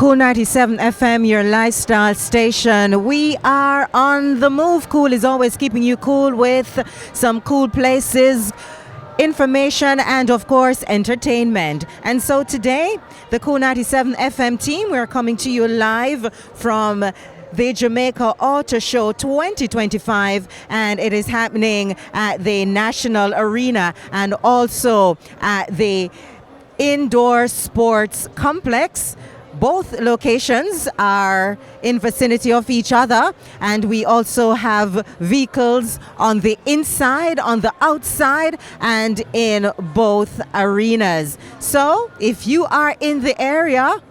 Kool97 FM, your lifestyle station. We are on the move. Cool is always keeping you cool with some cool places, information, and of course, entertainment. And so today, the Kool97 FM team, we're coming to you live from the Jamaica Auto Show 2025, and it is happening at the National Arena and also at the Indoor Sports Complex. Both locations are in vicinity of each other, and we also have vehicles on the inside, on the outside, and in both arenas. So if you are in the area,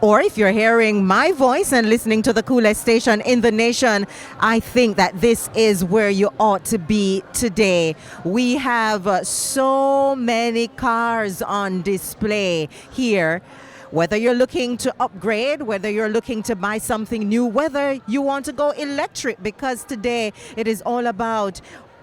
or if you're hearing my voice and listening to the coolest station in the nation, I think that this is where you ought to be today. We have so many cars on display here. Whether you're looking to upgrade, whether you're looking to buy something new, whether you want to go electric, because today it is all about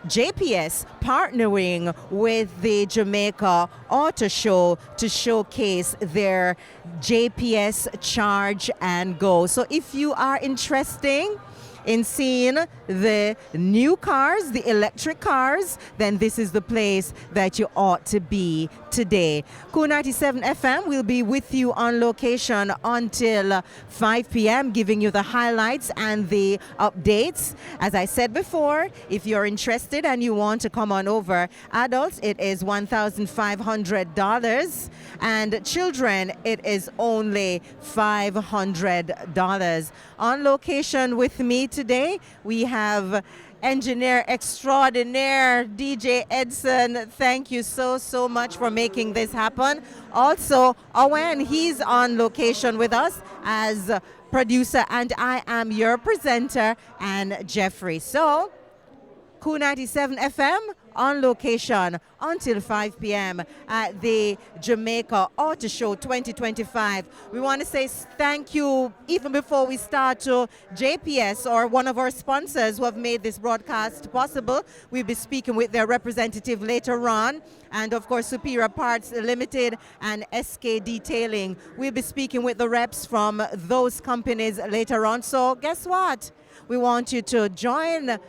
JPS partnering with the Jamaica Auto Show to showcase their JPS Charge and Go. So if you are interested in seeing the new cars, the electric cars, then this is the place that you ought to be today. Kool97 FM will be with you on location until 5 p.m., giving you the highlights and the updates. As I said before, if you're interested and you want to come on over, adults, it is $1,500, and children, it is only $500. On location with me today, we have engineer extraordinaire DJ Edson. Thank you so much for making this happen. Also, Owen, he's on location with us as producer, and I am your presenter, and Jeffrey. So, Kool97 FM on location until 5 p.m. at the Jamaica Auto Show 2025. We want to say thank you, even before we start, to JPS, or one of our sponsors who have made this broadcast possible. We'll be speaking with their representative later on. And of course, Superior Parts Limited and SK Detailing. We'll be speaking with the reps from those companies later on. So guess what? We want you to join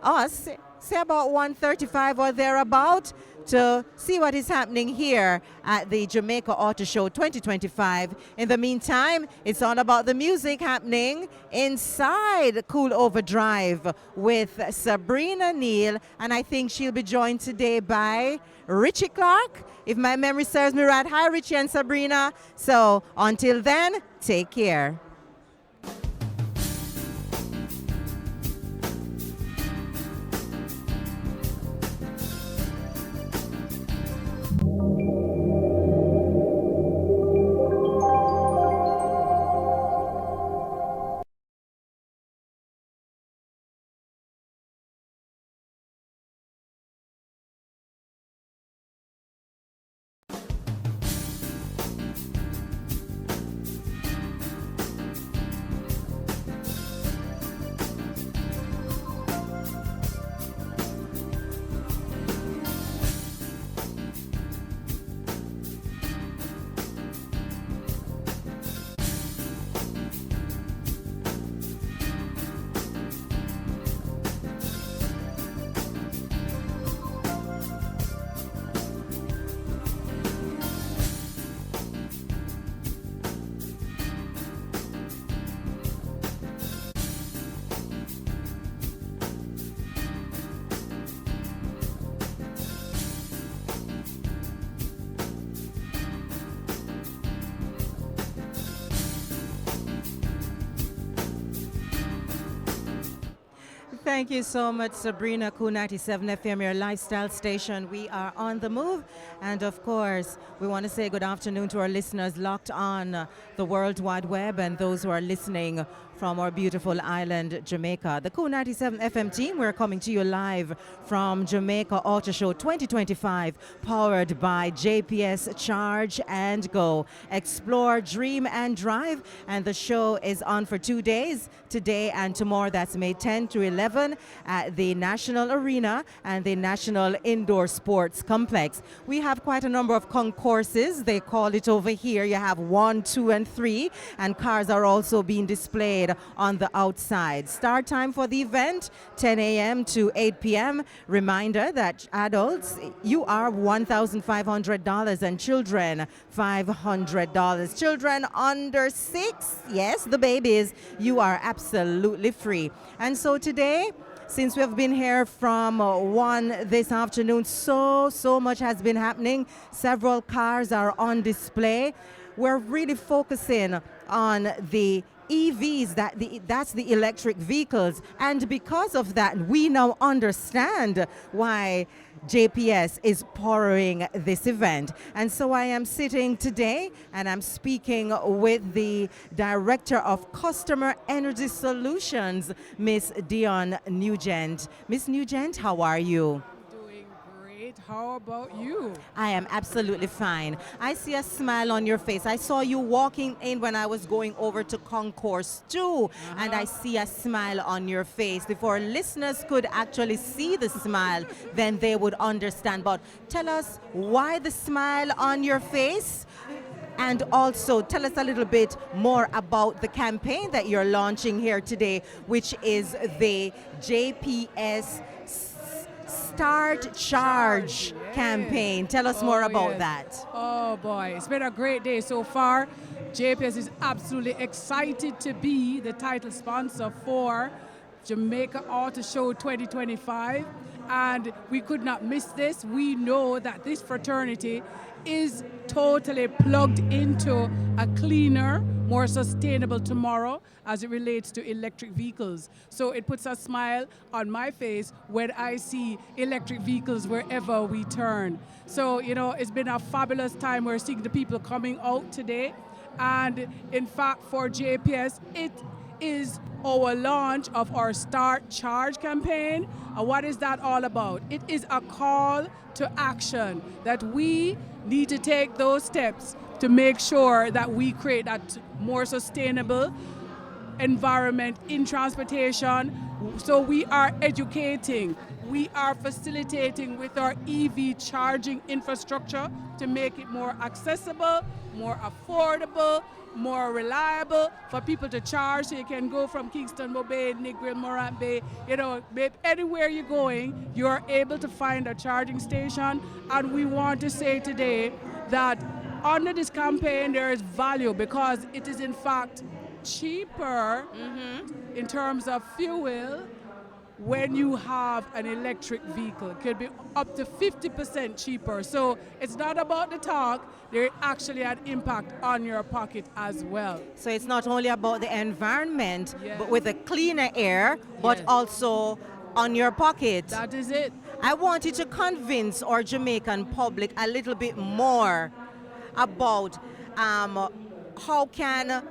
us, say about 1:35 or thereabout, to see what is happening here at the Jamaica Auto Show 2025. In the meantime, it's all about the music happening inside Cool Overdrive with Sabrina Neal, and I think she'll be joined today by Richie Clark, if my memory serves me right. Hi, Richie and Sabrina. So until then, take care. Thank you so much, Sabrina. Kool97 FM, your lifestyle station. We are on the move. And of course, we want to say good afternoon to our listeners locked on the World Wide Web and those who are listening from our beautiful island, Jamaica. The Kool97FM team, we're coming to you live from Jamaica Auto Show 2025, powered by JPS Charge and Go. Explore, dream, and drive. And the show is on for 2 days, today and tomorrow. That's May 10 to 11 at the National Arena and the National Indoor Sports Complex. We have quite a number of concourses. They call it over here. You have 1, 2, and 3, and cars are also being displayed on the outside. Start time for the event, 10 a.m. to 8 p.m. Reminder that adults, you are $1,500 and children $500. Children under 6, yes, the babies, you are absolutely free. And so today, since we have been here from 1 this afternoon, so much has been happening. Several cars are on display. We're really focusing on the EVs, that's the electric vehicles. And because of that, we now understand why JPS is powering this event. And so I am sitting today and I'm speaking with the Director of Customer Energy Solutions, Miss Dion Nugent. Miss Nugent, how are you? How about you? I am absolutely fine. I see a smile on your face. I saw you walking in when I was going over to Concourse 2, and I see a smile on your face. If our listeners could actually see the smile, then they would understand. But tell us why the smile on your face, and also tell us a little bit more about the campaign that you're launching here today, which is the JPS Start Charge campaign. Tell us more about that. Oh boy, it's been a great day so far. JPS is absolutely excited to be the title sponsor for Jamaica Auto Show 2025, and we could not miss this. We know that this fraternity is totally plugged into a cleaner, more sustainable tomorrow as it relates to electric vehicles. So it puts a smile on my face when I see electric vehicles wherever we turn. So, you know, it's been a fabulous time. We're seeing the people coming out today. And in fact, for JPS, it is our launch of our Start Charge campaign. And what is that all about? It is a call to action that we need to take those steps to make sure that we create that more sustainable environment in transportation. So we are educating, we are facilitating with our EV charging infrastructure to make it more accessible, more affordable, more reliable for people to charge. So you can go from Kingston, Bay, Negril, Morant Bay, you know, anywhere you're going, you're able to find a charging station. And we want to say today that under this campaign there is value, because it is in fact cheaper in terms of fuel when you have an electric vehicle. It could be up to 50% cheaper. So it's not about the talk, there actually an impact on your pocket as well. So it's not only about the environment, but with a cleaner air, but also on your pocket. That is it. I want you to convince our Jamaican public a little bit more about how can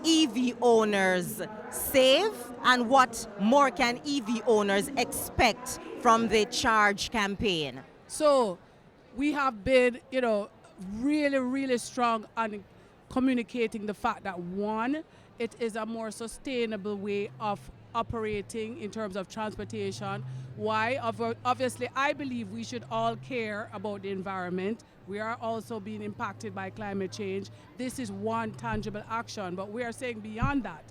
EV owners save, and what more can EV owners expect from the Charge campaign? So we have been, you know, really strong on communicating the fact that, one, it is a more sustainable way of operating in terms of transportation. Why? Obviously, I believe we should all care about the environment. We are also being impacted by climate change. This is one tangible action, but we are saying beyond that.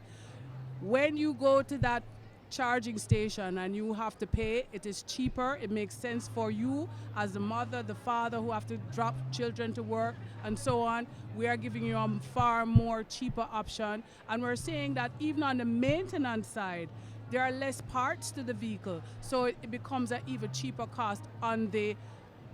When you go to that charging station and you have to pay, it is cheaper. It makes sense for you as the mother, the father who have to drop children to work and so on. We are giving you a far more cheaper option. And we're saying that even on the maintenance side, there are less parts to the vehicle. So it becomes an even cheaper cost on the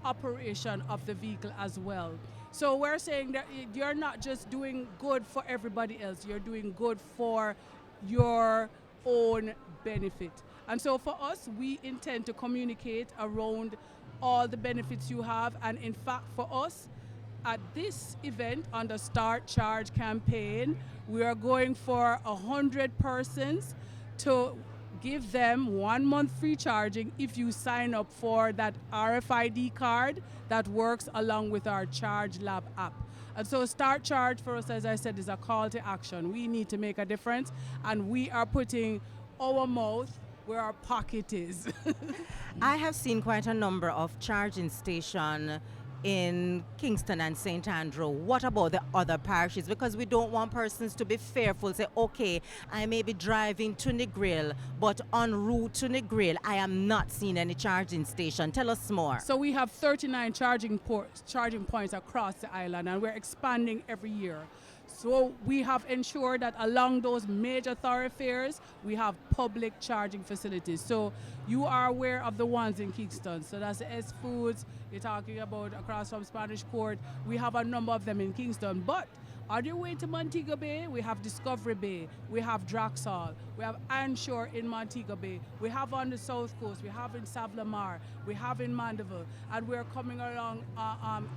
operation of the vehicle as well. So we're saying that you're not just doing good for everybody else, you're doing good for your own benefit. And so for us, we intend to communicate around all the benefits you have. And in fact, for us, at this event on the Start Charge campaign, we are going for 100 persons to give them 1 month free charging if you sign up for that RFID card that works along with our Charge Lab app. And so Start Charge for us, as I said, is a call to action. We need to make a difference, and we are putting our mouth where our pocket is. I have seen quite a number of charging stations in Kingston and St. Andrew. What about the other parishes? Because we don't want persons to be fearful, say, okay, I may be driving to Negril, but en route to Negril, I am not seeing any charging station. Tell us more. So we have 39 charging points across the island, and we're expanding every year. So we have ensured that along those major thoroughfares, we have public charging facilities. So you are aware of the ones in Kingston. So that's the S Foods, you're talking about across from Spanish Court. We have a number of them in Kingston. But on your way to Montego Bay, we have Discovery Bay, we have Draxall, we have Anshore in Montego Bay, we have on the south coast, we have in Savlamar, we have in Mandeville, and we're coming along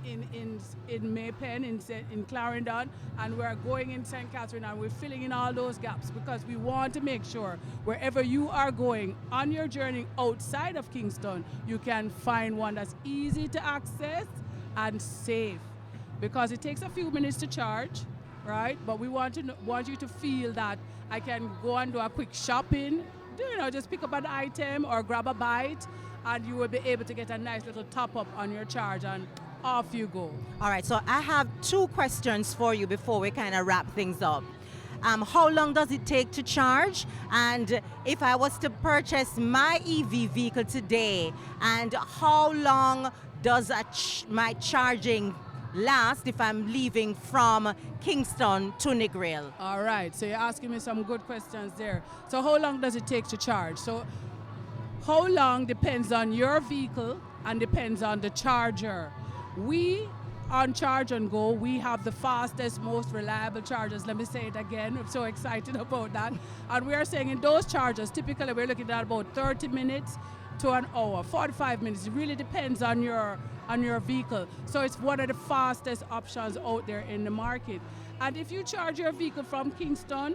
in Maypen, in Clarendon, and we're going in St. Catherine, and we're filling in all those gaps because we want to make sure wherever you are going on your journey outside of Kingston, you can find one that's easy to access and safe. Because it takes a few minutes to charge, right? But we want you to feel that I can go and do a quick shopping, just pick up an item or grab a bite, and you will be able to get a nice little top up on your charge, and off you go. All right, so I have 2 questions for you before we kind of wrap things up. How long does it take to charge? And if I was to purchase my EV vehicle today, and how long does my charging last if I'm leaving from Kingston to Negril? All right, so you're asking me some good questions there. So how long does it take to charge? So how long depends on your vehicle and depends on the charger. We on Charge and Go, we have the fastest, most reliable chargers. Let me say it again. I'm so excited about that. And we are saying in those chargers, typically we're looking at about 30 minutes to an hour, 45 minutes. It really depends on your vehicle. So it's one of the fastest options out there in the market. And if you charge your vehicle from Kingston,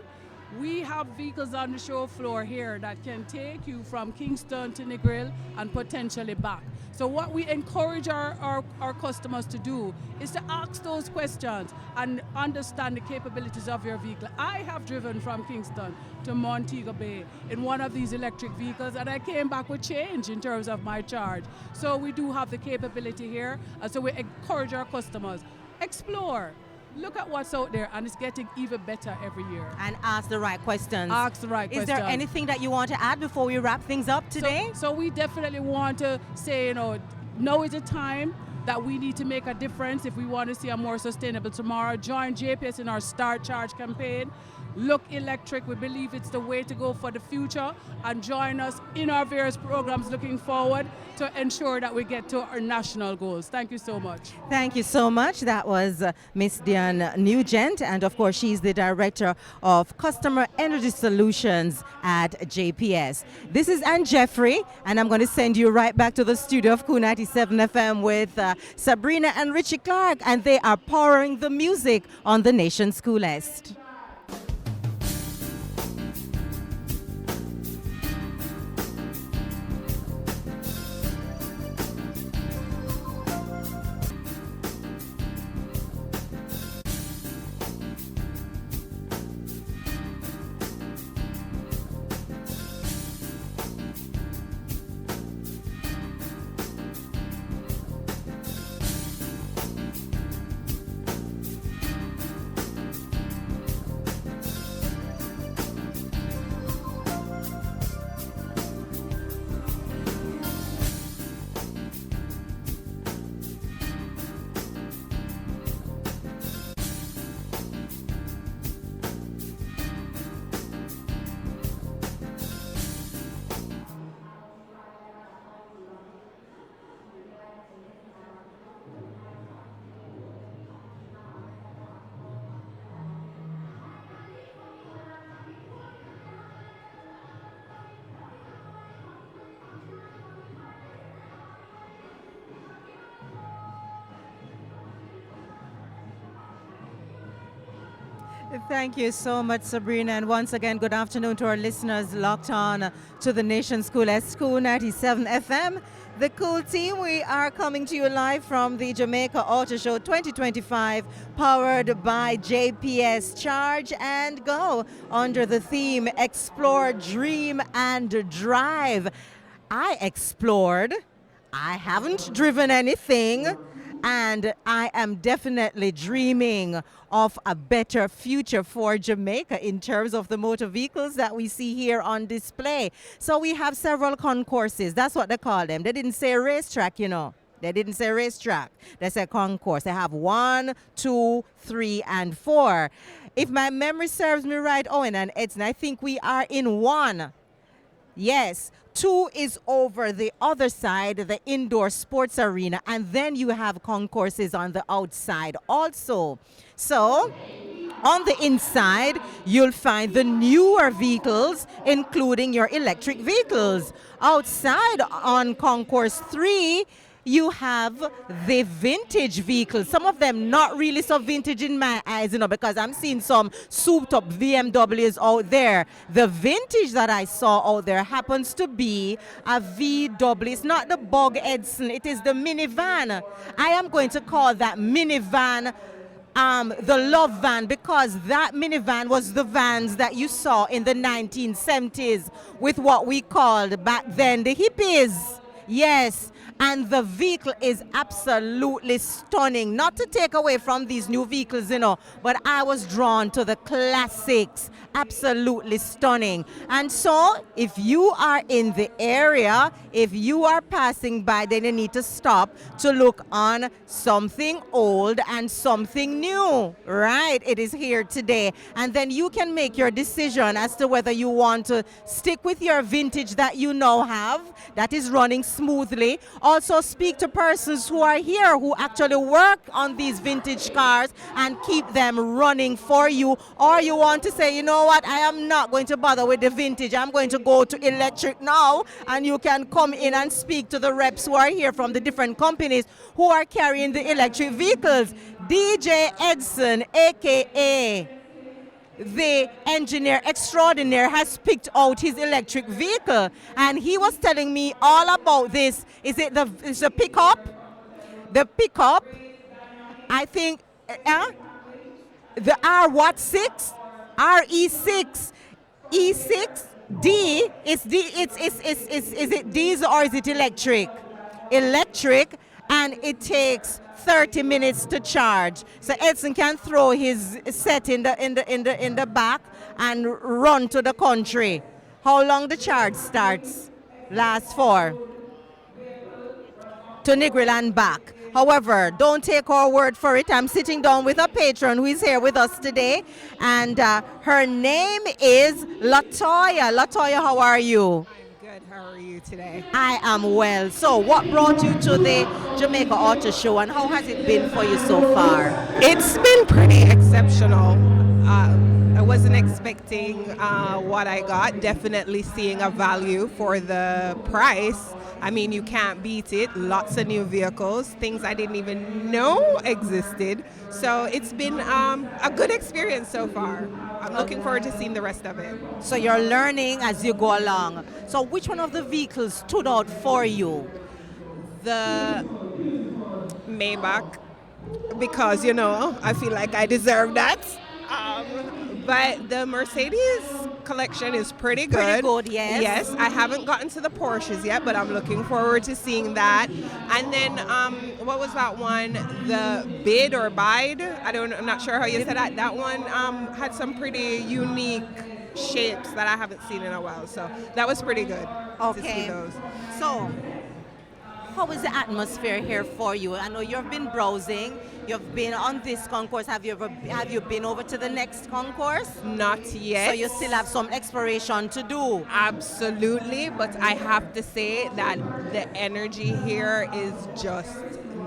we have vehicles on the show floor here that can take you from Kingston to Negril and potentially back. So what we encourage our customers to do is to ask those questions and understand the capabilities of your vehicle. I have driven from Kingston to Montego Bay in one of these electric vehicles, and I came back with change in terms of my charge. So we do have the capability here, and so we encourage our customers, explore. Look at what's out there, and it's getting even better every year. And ask the right questions. Ask the right questions. Is there anything that you want to add before we wrap things up today? So we definitely want to say, now is the time that we need to make a difference if we want to see a more sustainable tomorrow. Join JPS in our Start Charge campaign. Look electric. We believe it's the way to go for the future. And join us in our various programs looking forward to ensure that we get to our national goals. Thank you so much. Thank you so much. That was Miss Diane Nugent, and of course she's the Director of Customer Energy Solutions at JPS. This is Ann Jeffrey, and I'm going to send you right back to the studio of Kool97FM with Sabrina and Richie Clark, and they are powering the music on the nation's coolest. Thank you so much, Sabrina. And once again, good afternoon to our listeners locked on to the nation's coolest Kool97 FM. The Cool Team, we are coming to you live from the Jamaica Auto Show 2025, powered by JPS. Charge and go under the theme Explore, Dream, and Drive. I explored. I haven't driven anything. And I am definitely dreaming of a better future for Jamaica in terms of the motor vehicles that we see here on display. So we have several concourses. That's what they call them. They didn't say racetrack, you know. They didn't say racetrack. They said concourse. They have 1, 2, 3, and 4. If my memory serves me right, Owen and Edson, I think we are in 1. Yes, 2 is over the other side, the indoor sports arena, and then you have concourses on the outside also. So, on the inside, you'll find the newer vehicles, including your electric vehicles. Outside on concourse 3, you have the vintage vehicles. Some of them not really so vintage in my eyes, you know, because I'm seeing some souped up BMWs out there. The vintage that I saw out there happens to be a VW. It's not the Bug Edson, it is the minivan. I am going to call that minivan the love van, because that minivan was the vans that you saw in the 1970s with what we called back then the hippies. Yes. And the vehicle is absolutely stunning. Not to take away from these new vehicles, you know, but I was drawn to the classics. Absolutely stunning. And so, if you are in the area, if you are passing by, then you need to stop to look on something old and something new. Right? It is here today. And then you can make your decision as to whether you want to stick with your vintage that you now have, that is running smoothly. Also speak to persons who are here who actually work on these vintage cars and keep them running for you. Or you want to say, you know what, I am not going to bother with the vintage. I'm going to go to electric now. And you can come in and speak to the reps who are here from the different companies who are carrying the electric vehicles. DJ Edson, aka the engineer extraordinaire, has picked out his electric vehicle, and he was telling me all about this. Is it the pickup? The pickup, I think, the R6, RE6, E6, D. Is it diesel or is it electric? Electric, and it takes 30 minutes to charge. So Edson can throw his set in the back and run to the country. How long the charge starts? Lasts for? To Negril and back. However, don't take our word for it. I'm sitting down with a patron who is here with us today, and her name is Latoya. Latoya, how are you? Good. How are you today? I am well. So what brought you to the Jamaica Auto Show, and how has it been for you so far? It's been pretty exceptional. I wasn't expecting what I got. Definitely seeing a value for the price. I mean, you can't beat it. Lots of new vehicles, things I didn't even know existed. So it's been a good experience so far. I'm looking forward to seeing the rest of it. So you're learning as you go along. So which one of the vehicles stood out for you? The Maybach, because, you know, I feel like I deserve that. But the Mercedes collection is pretty good. Pretty good, yes. Yes, I haven't gotten to the Porsches yet, but I'm looking forward to seeing that. And then, what was that one? The Bid or Bide? I'm not sure how you said that. That one had some pretty unique shapes that I haven't seen in a while. So that was pretty good to see those. So, how is the atmosphere here for you? I know you've been browsing. You've been on this concourse. Have you been over to the next concourse? Not yet. So you still have some exploration to do. Absolutely, but I have to say that the energy here is just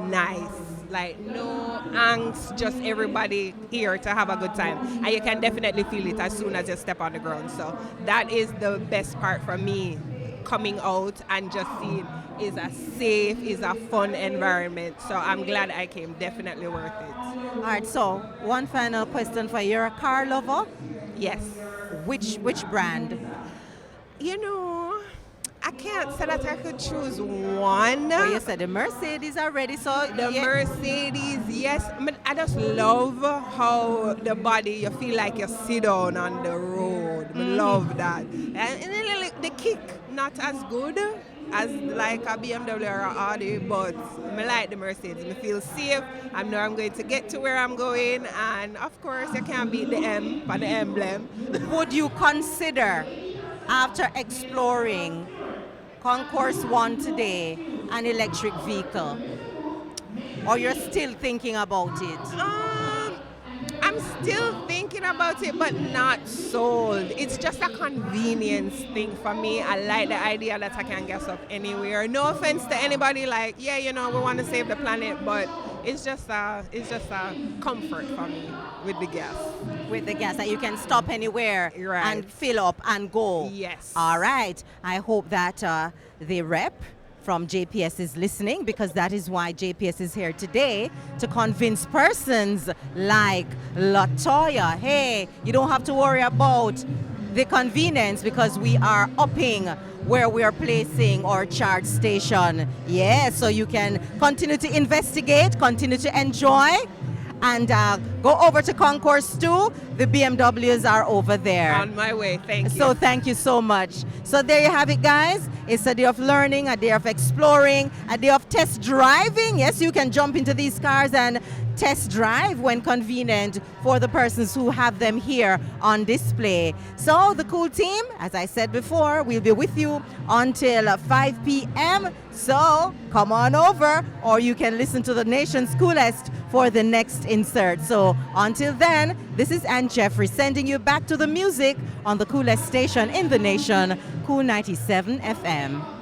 nice. Like, no angst, just everybody here to have a good time. And you can definitely feel it as soon as you step on the ground. So that is the best part for me coming out and just seeing is a safe, is a fun environment. So I'm glad I came. Definitely worth it. All right, so one final question for you. You're a car lover? Yes. Which brand? You know, I can't say that I could choose one. Well, you said the Mercedes already, so The Mercedes, yes. I mean, I just love how the body, you feel like you sit down on the road. I love that. And then the kick, not as good as like a BMW or a Audi, but I like the Mercedes. I feel safe. I know I'm going to get to where I'm going, and of course, you can't beat the M for the emblem. Would you consider, after exploring Concourse 1 today, an electric vehicle? Or you're still thinking about it? I'm still thinking about it, but not sold. It's just a convenience thing for me. I like the idea that I can get up anywhere. No offense to anybody, like, yeah, you know, we want to save the planet, but it's just a comfort for me with the gas. With the gas, that you can stop anywhere Right. and fill up and go. Yes. All right. I hope that the rep from JPS is listening, because that is why JPS is here today, to convince persons like Latoya, hey, you don't have to worry about the convenience because we are upping where we are placing our charge station. Yeah, so you can continue to investigate, continue to enjoy, and go over to Concourse 2. The BMWs are over there. On my way, thank you. So thank you so much. So there you have it, guys. It's a day of learning, a day of exploring, a day of test driving. Yes, you can jump into these cars and test drive when convenient for the persons who have them here on display. So the Cool team, as I said before, we'll be with you until 5 p.m. So come on over, or you can listen to the nation's coolest for the next insert. So until then, this is Ann Jeffrey sending you back to the music on the coolest station in the nation, Kool97FM.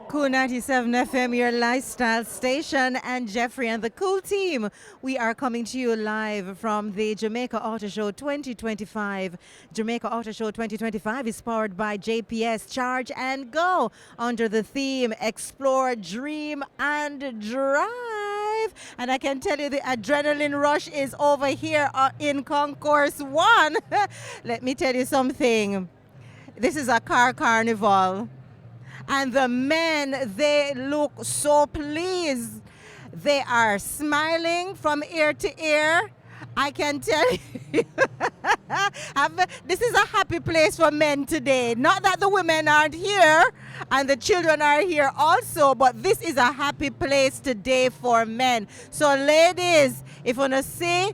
Kool97FM, your lifestyle station, and Jeffrey and the Cool team. We are coming to you live from the Jamaica Auto Show 2025. Jamaica Auto Show 2025 is powered by JPS Charge and Go under the theme Explore, Dream, and Drive. And I can tell you the adrenaline rush is over here in Concourse 1. Let me tell you something. This is a car carnival. And the men, they look so pleased. They are smiling from ear to ear. I can tell you, this is a happy place for men today. Not that the women aren't here and the children are here also, but this is a happy place today for men. So ladies, if you want to see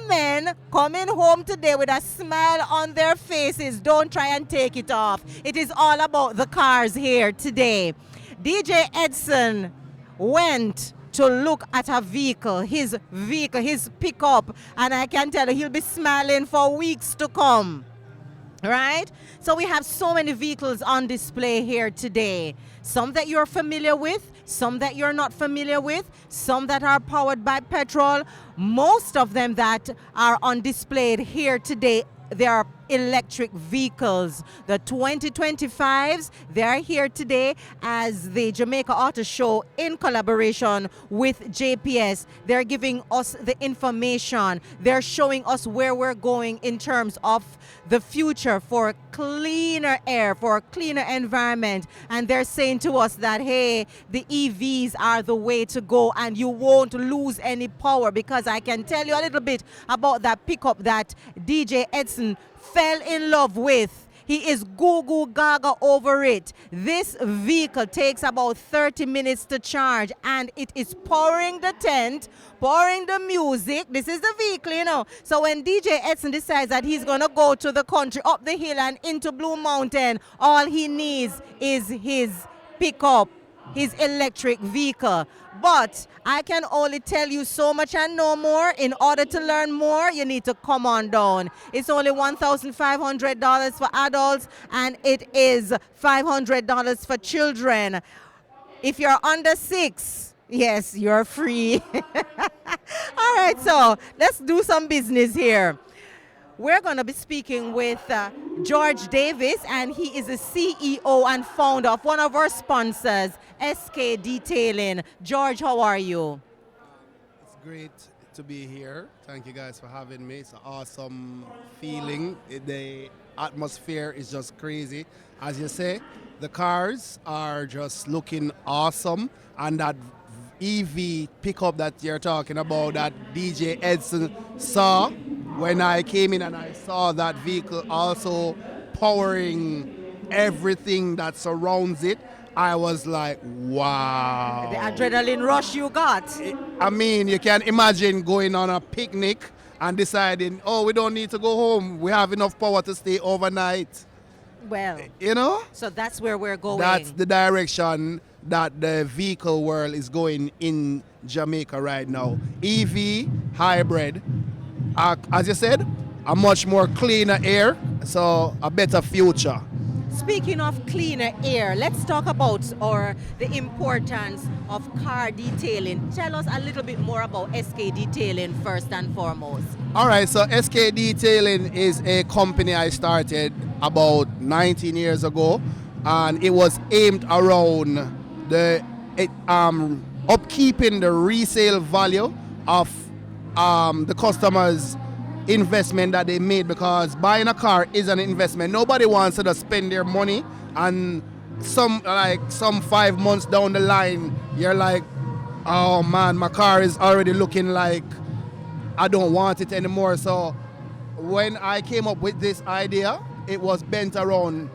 men coming home today with a smile on their faces, don't try and take it off. It is all about the cars here today. DJ Edson went to look at a vehicle, his pickup, and I can tell you he'll be smiling for weeks to come. Right? So we have so many vehicles on display here today. Some that you're familiar with, some that you're not familiar with, some that are powered by petrol. Most of them that are on display here today, they are electric vehicles. The 2025s, they're here today as the Jamaica Auto Show in collaboration with JPS. They're giving us the information. They're showing us where we're going in terms of the future for cleaner air, for a cleaner environment. And they're saying to us that, hey, the EVs are the way to go and you won't lose any power, because I can tell you a little bit about that pickup that DJ Edson fell in love with. He is goo gaga over it. This vehicle takes about 30 minutes to charge, and it is powering the tent, pouring the music. This is the vehicle, you know. So when DJ Edson decides that he's going to go to the country, up the hill and into Blue Mountain, all he needs is his pickup, his electric vehicle. But I can only tell you so much and no more. In order to learn more, you need to come on down. It's only $1,500 for adults, and it is $500 for children. If you're under 6, yes, you're free. All right, so let's do some business here. We're going to be speaking with George Davis, and he is the CEO and founder of one of our sponsors, SK Detailing. George, how are you? It's great to be here. Thank you guys for having me. It's an awesome feeling. The atmosphere is just crazy. As you say, the cars are just looking awesome, and that EV pickup that you're talking about that DJ Edson saw when I came in, and I saw that vehicle also powering everything that surrounds it, I was like, wow. The adrenaline rush you got. I mean, you can imagine going on a picnic and deciding, oh, we don't need to go home. We have enough power to stay overnight. Well, you know? So that's where we're going. That's the direction that the vehicle world is going in Jamaica right now. EV, hybrid, as you said, a much more cleaner air, so a better future. Speaking of cleaner air, let's talk about the importance of car detailing. Tell us a little bit more about SK Detailing first and foremost. All right, so SK Detailing is a company I started about 19 years ago, and it was aimed around upkeeping the resale value of the customers' investment that they made, because buying a car is an investment. Nobody wants to spend their money, and some 5 months down the line, you're like, oh man, my car is already looking like I don't want it anymore. So when I came up with this idea, it was bent around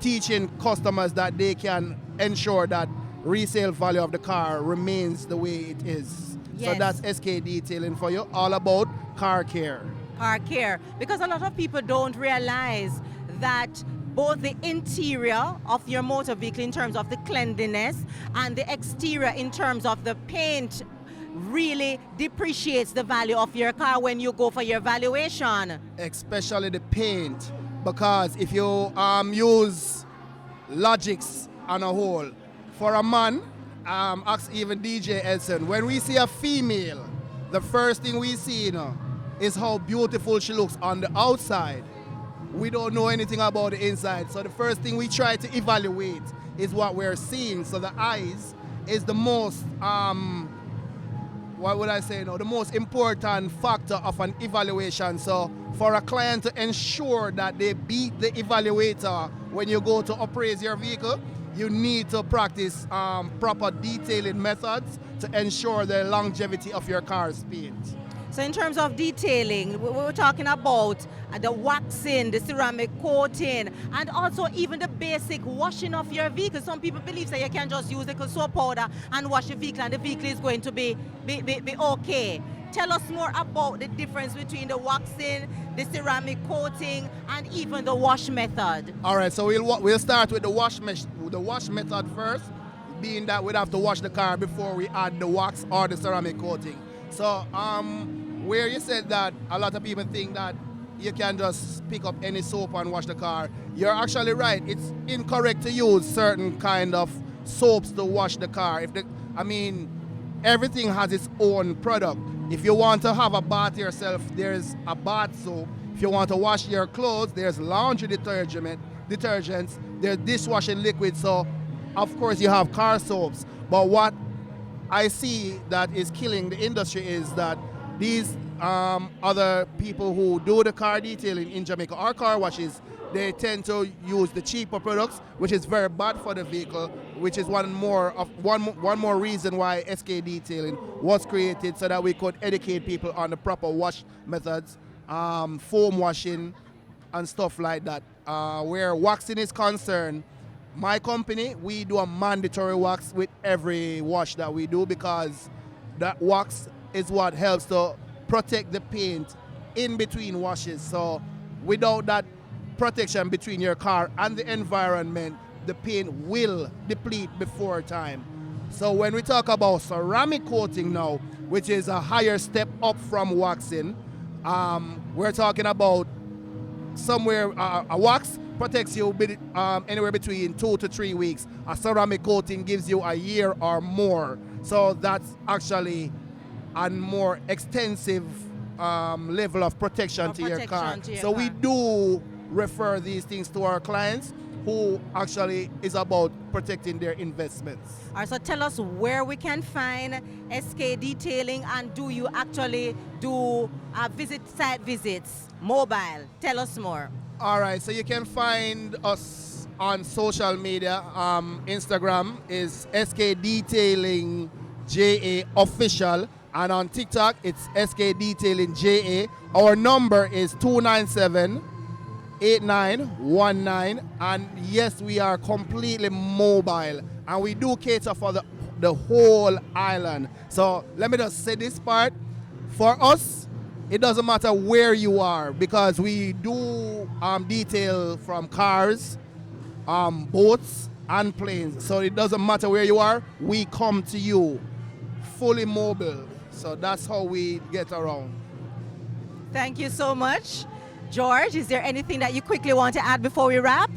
teaching customers that they can ensure that resale value of the car remains the way it is. Yes. So that's SK Detailing for you, all about car care. Car care, because a lot of people don't realize that both the interior of your motor vehicle in terms of the cleanliness and the exterior in terms of the paint really depreciates the value of your car when you go for your valuation. Especially the paint, because if you use Logics on a whole, for a man, ask even DJ Edson, when we see a female, the first thing we see, is how beautiful she looks on the outside. We don't know anything about the inside, so the first thing we try to evaluate is what we're seeing. So the eyes is the most, the most important factor of an evaluation. So for a client to ensure that they beat the evaluator when you go to appraise your vehicle, you need to practice proper detailing methods to ensure the longevity of your car's paint. So in terms of detailing, we were talking about the waxing, the ceramic coating, and also even the basic washing of your vehicle. Some people believe that you can just use the soap powder and wash the vehicle and the vehicle is going to be okay. Tell us more about the difference between the waxing, the ceramic coating, and even the wash method. All right, so we'll start with the wash method first. being that we'd have to wash the car before we add the wax or the ceramic coating. So where you said that a lot of people think that you can just pick up any soap and wash the car, you're actually right. It's incorrect to use certain kind of soaps to wash the car. Everything has its own product. If you want to have a bath yourself, there's a bath soap. If you want to wash your clothes, there's laundry detergents, there's dishwashing liquid. So of course you have car soaps. But what I see that is killing the industry is that these other people who do the car detailing in Jamaica or car washes, they tend to use the cheaper products, which is very bad for the vehicle, which is one more reason why SK Detailing was created, so that we could educate people on the proper wash methods, foam washing and stuff like that. Where waxing is concerned, my company, we do a mandatory wax with every wash that we do, because that wax is what helps to protect the paint in between washes. So without that protection between your car and the environment, the paint will deplete before time. So when we talk about ceramic coating now, which is a higher step up from waxing, we're talking about somewhere a wax protects you anywhere between 2 to 3 weeks. A ceramic coating gives you a year or more. So that's actually a more extensive level of protection to your car. So we do refer these things to our clients, who actually is about protecting their investments. All right, so tell us where we can find SK Detailing, and do you actually do site visits, mobile? Tell us more. All right, so you can find us on social media. Instagram is SK Detailing JA Official, and on TikTok it's SK Detailing JA. Our number is 297-8919, and yes, we are completely mobile, and we do cater for the whole island. So let me just say this part. For us, it doesn't matter where you are, because we do detail from cars, boats and planes. So it doesn't matter where you are, we come to you, fully mobile. So that's how we get around. Thank you so much. George, is there anything that you quickly want to add before we wrap?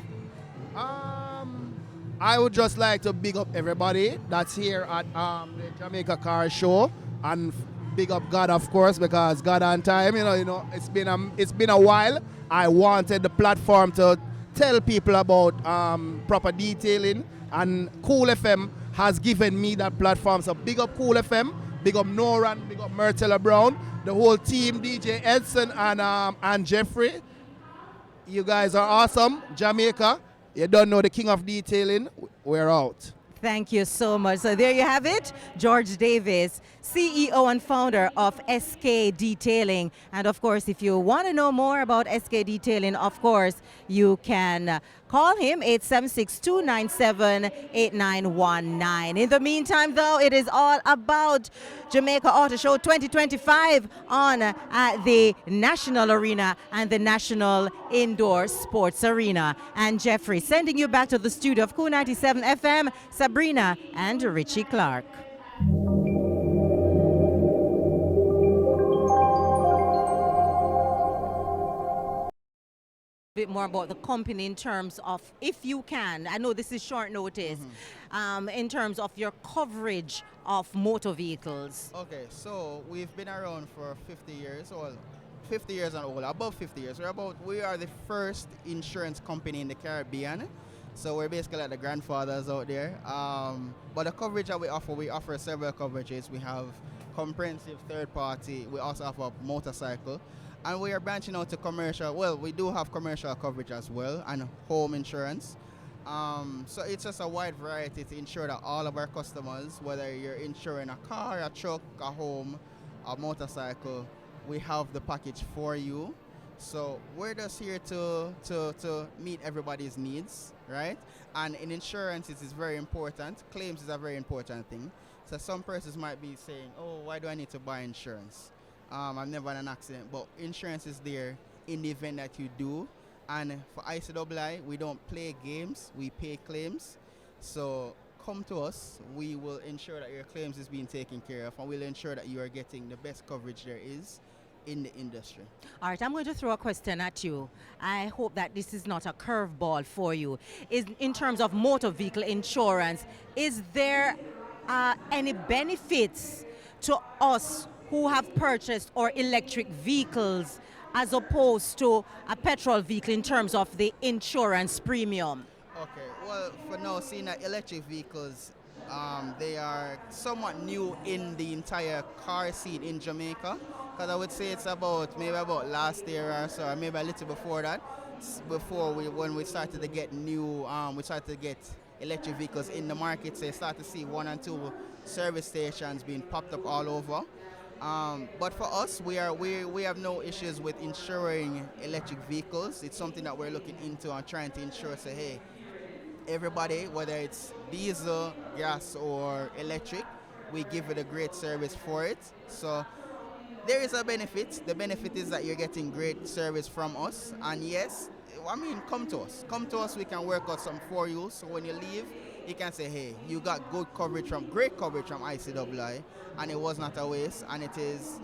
I would just like to big up everybody that's here at the Jamaica Car Show, and big up God, of course, because God on time. It's been a while. I wanted the platform to tell people about proper detailing, and Kool FM has given me that platform. So big up Kool FM, big up Noran, big up Myrtella Brown, the whole team, DJ Edson and Jeffrey. You guys are awesome. Jamaica, you don't know the king of detailing. We're out. Thank you so much. So there you have it, George Davis, CEO and founder of SK Detailing. And of course, if you want to know more about SK Detailing, of course, you can call him 876-297-8919. In the meantime, though, it is all about Jamaica Auto Show 2025 on at the National Arena and the National Indoor Sports Arena. And Jeffrey, sending you back to the studio of Kool97FM, Sabrina and Richie Clark. Bit more about the company in terms of, if you can, I know this is short notice, in terms of your coverage of motor vehicles. Okay, so we've been around for 50 years, or 50 years and older, above 50 years. We are the first insurance company in the Caribbean. So we're basically like the grandfathers out there. But the coverage that we offer several coverages. We have comprehensive third party. We also have a motorcycle. And we are branching out to commercial. Well, we do have commercial coverage as well, and home insurance. So it's just a wide variety to ensure that all of our customers, whether you're insuring a car, a truck, a home, a motorcycle, we have the package for you. So we're just here to meet everybody's needs, right? And in insurance, it is very important. Claims is a very important thing. So some persons might be saying, oh, why do I need to buy insurance? I've never had an accident, but insurance is there in the event that you do. And for ICII, we don't play games, we pay claims. So come to us, we will ensure that your claims is being taken care of, and we'll ensure that you are getting the best coverage there is in the industry. All right, I'm going to throw a question at you. I hope that this is not a curveball for you. Is in terms of motor vehicle insurance, is there any benefits to us who have purchased our electric vehicles as opposed to a petrol vehicle in terms of the insurance premium? Okay, well, for now, seeing that electric vehicles, they are somewhat new in the entire car scene in Jamaica. Because I would say it's maybe about last year or so, or maybe a little before that, when we started to get we started to get electric vehicles in the market. So you start to see 1 and 2 service stations being popped up all over. But for us, we have no issues with insuring electric vehicles. It's something that we're looking into and trying to ensure. Say, hey, everybody, whether it's diesel, gas, or electric, we give it a great service for it. So there is a benefit. The benefit is that you're getting great service from us. And yes, I mean, come to us. Come to us, we can work out some for you. So when you leave, you can say, hey, you got great coverage from ICWI, and it was not a waste, and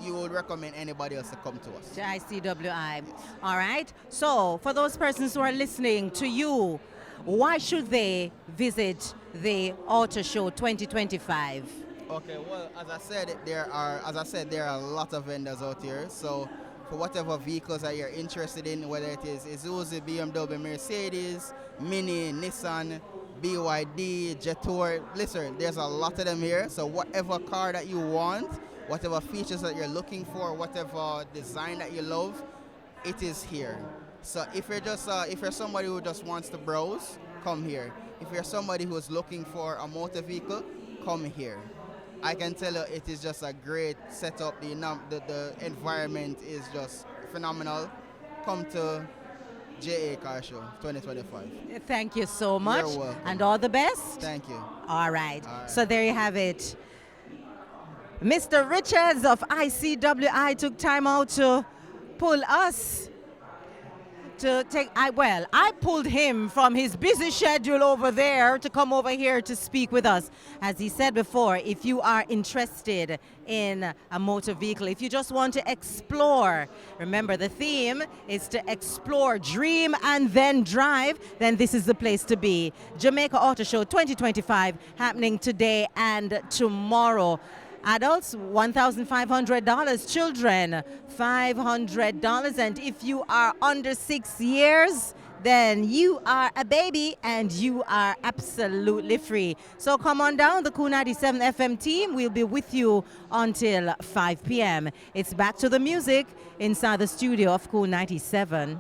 you would recommend anybody else to come to us. To ICWI. All right. So for those persons who are listening to you, why should they visit the Auto Show 2025? Okay, well, as I said, there are a lot of vendors out here. So for whatever vehicles that you're interested in, whether it is Isuzu, BMW, Mercedes, Mini, Nissan, BYD, Jetour, listen, there's a lot of them here. So whatever car that you want, whatever features that you're looking for, whatever design that you love, it is here. So if you're somebody who just wants to browse, come here. If you're somebody who's looking for a motor vehicle, come here. I can tell you it is just a great setup. The environment is just phenomenal. Come to JA Car Show 2025. Thank you so much. You're welcome. And all the best. Thank you. All right. So there you have it. Mr. Richards of ICWI took time out to pull us I pulled him from his busy schedule over there to come over here to speak with us. As he said before, if you are interested in a motor vehicle, if you just want to explore, remember the theme is to explore, dream, and then drive, then this is the place to be. Jamaica Auto Show 2025 happening today and tomorrow. Adults, $1,500. Children, $500. And if you are under 6 years, then you are a baby and you are absolutely free. So come on down, the Kool97FM team. We'll be with you until 5 p.m. It's back to the music inside the studio of Kool97.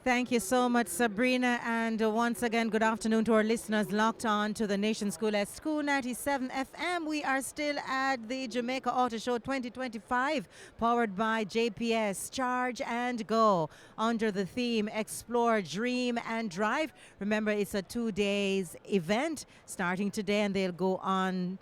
Thank you so much, Sabrina. And once again, good afternoon to our listeners locked on to the Nation School at Kool97 FM. We are still at the Jamaica Auto Show 2025, powered by JPS, Charge and Go, under the theme Explore, Dream and Drive. Remember, it's a 2 days event starting today, and they'll go on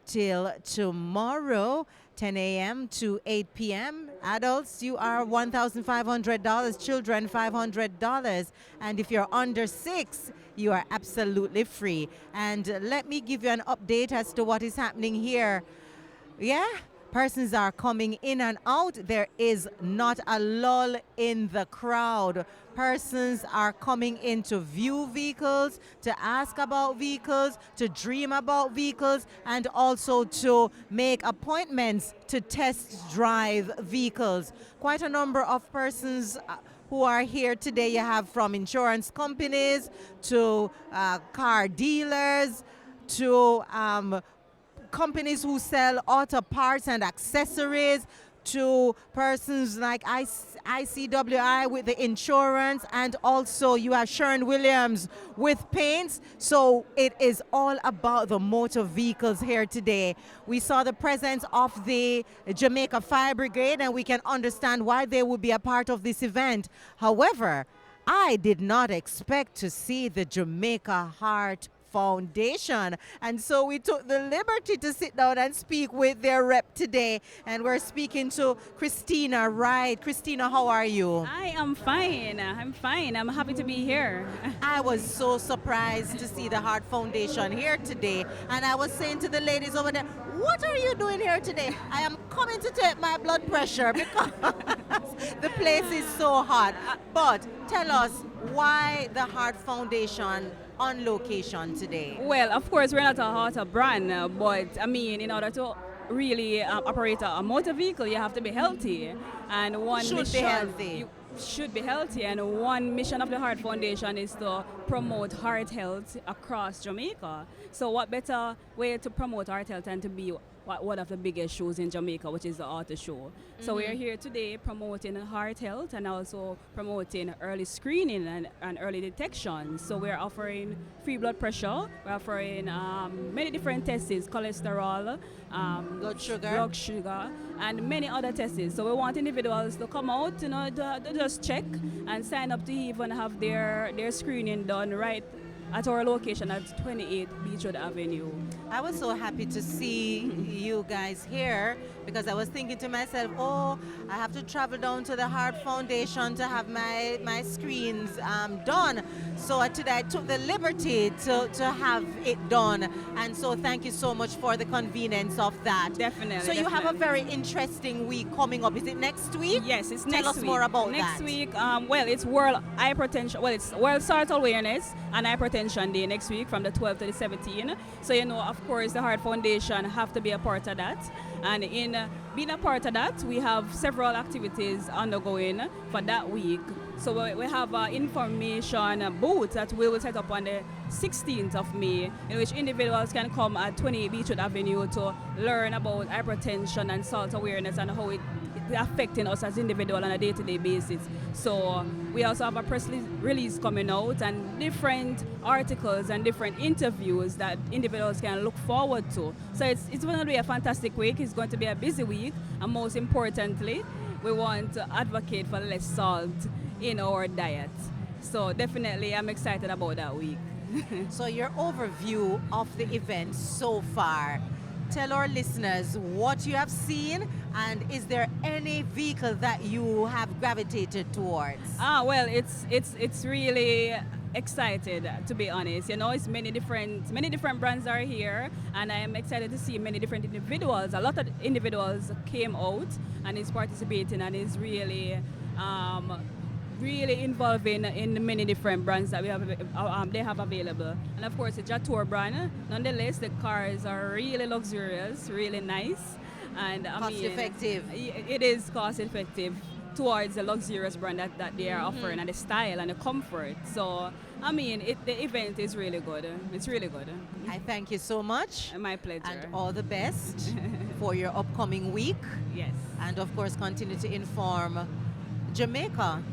till tomorrow, 10 a.m. to 8 p.m. Adults, you are $1,500. Children, $500. And if you're under 6, you are absolutely free. And let me give you an update as to what is happening here. Yeah, persons are coming in and out. There is not a lull in the crowd. Persons are coming in to view vehicles, to ask about vehicles, to dream about vehicles, and also to make appointments to test drive vehicles. Quite a number of persons who are here today. You have from insurance companies to car dealers to companies who sell auto parts and accessories, to persons like ICWI with the insurance, and also you have Sharon Williams with paints. So it is all about the motor vehicles here today. We saw the presence of the Jamaica Fire Brigade, and we can understand why they would be a part of this event. However, I did not expect to see the Jamaica Heart Foundation, and so we took the liberty to sit down and speak with their rep today, and we're speaking to Christina. Right, Christina, how are you? I am fine. I'm fine. I'm happy to be here. I was so surprised to see the Heart Foundation here today, and I was saying to the ladies over there, what are you doing here today? I am coming to take my blood pressure because the place is so hot. But tell us, why the Heart Foundation on location today? Well, of course, we're not a auto brand, but I mean, in order to really operate a motor vehicle, you have to be healthy. And one Should mission, be healthy. You should be healthy. And one mission of the Heart Foundation is to promote heart health across Jamaica. So what better way to promote heart health than to be one of the biggest shows in Jamaica, which is the auto show. So we're here today promoting heart health and also promoting early screening and early detection. So we're offering free blood pressure, we're offering many different tests, cholesterol, blood sugar, and many other tests. So we want individuals to come out, to just check and sign up to even have their screening done right at our location at 28 Beachwood Avenue. I was so happy to see you guys here, because I was thinking to myself, oh, I have to travel down to the Heart Foundation to have my screens done. So today I took the liberty to have it done. And so thank you so much for the convenience of that. Definitely. So you have a very interesting week coming up. Is it next week? Yes, it's next week. Tell us more about next that. Next week, well, it's World Hypertension. Well, it's World Salt Awareness and Hypertension Day next week from the 12th to the 17th. So, of course, the Heart Foundation have to be a part of that. And in being a part of that, we have several activities undergoing for that week. So we have an information booth that we will set up on the 16th of May, in which individuals can come at 28 Beachwood Avenue to learn about hypertension and salt awareness and how it's affecting us as individuals on a day-to-day basis. So we also have a press release coming out and different articles and different interviews that individuals can look forward to. So it's going to be a fantastic week. It's going to be a busy week, and most importantly, we want to advocate for less salt in our diet. So definitely I'm excited about that week. So your overview of the event so far, tell our listeners what you have seen, and is there any vehicle that you have gravitated towards? Well, it's really excited, to be honest. It's many different brands are here, and I am excited to see many different individuals. A lot of individuals came out and is participating and is really involved in many different brands that we have they have available. And of course, the Jatour brand. Nonetheless, the cars are really luxurious, really nice, and cost effective. It is cost effective towards the luxurious brand that they are offering, and the style and the comfort. So the event is really good. It's really good. I thank you so much. My pleasure. And all the best for your upcoming week. Yes. And of course, continue to inform Jamaica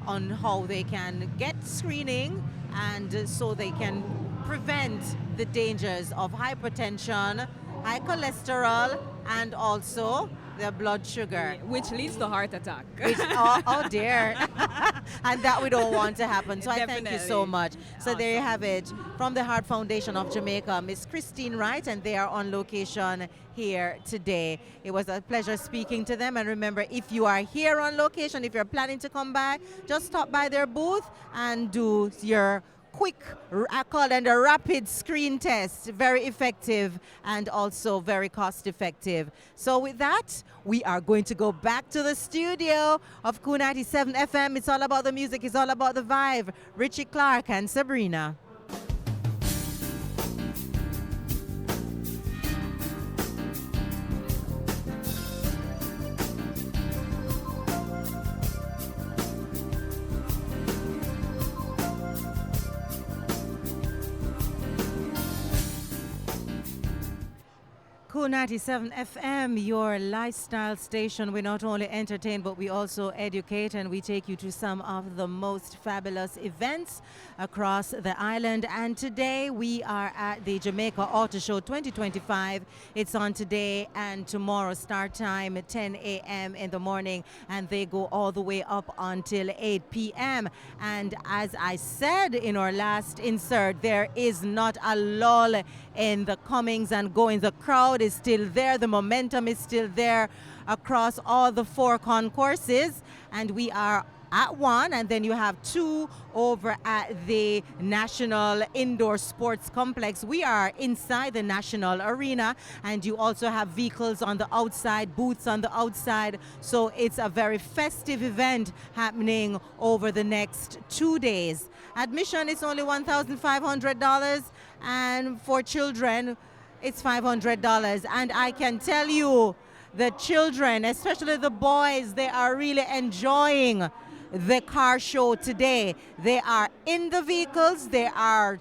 on how they can get screening and so they can prevent the dangers of hypertension, high cholesterol, and also their blood sugar. Which leads to heart attack. Oh dear. And that we don't want to happen. So I thank you so Definitely. much. So Awesome. there you have it. From the Heart Foundation of Jamaica, Miss Christine Wright, and they are on location here today. It was a pleasure speaking to them. And remember, if you are here on location, if you're planning to come by, just stop by their booth and do your quick, I call it a rapid screen test. Very effective and also very cost effective. So with that, we are going to go back to the studio of Kool97FM. It's all about the music. It's all about the vibe. Richie Clark and Sabrina. Kool97 FM, your lifestyle station. We not only entertain, but we also educate, and we take you to some of the most fabulous events across the island. And today we are at the Jamaica Auto Show 2025. It's on today and tomorrow. Start time at 10 a.m. in the morning, and they go all the way up until 8 p.m. And as I said in our last insert, there is not a lull in the comings and goings. The crowd is still there. The momentum is still there across all the 4 concourses. And we are at one, and then you have 2 over at the National Indoor Sports Complex. We are inside the National Arena, and you also have vehicles on the outside, booths on the outside. So it's a very festive event happening over the next 2 days. Admission is only $1,500, and for children, it's $500. And I can tell you, the children, especially the boys, they are really enjoying the car show today. They are in the vehicles. They are,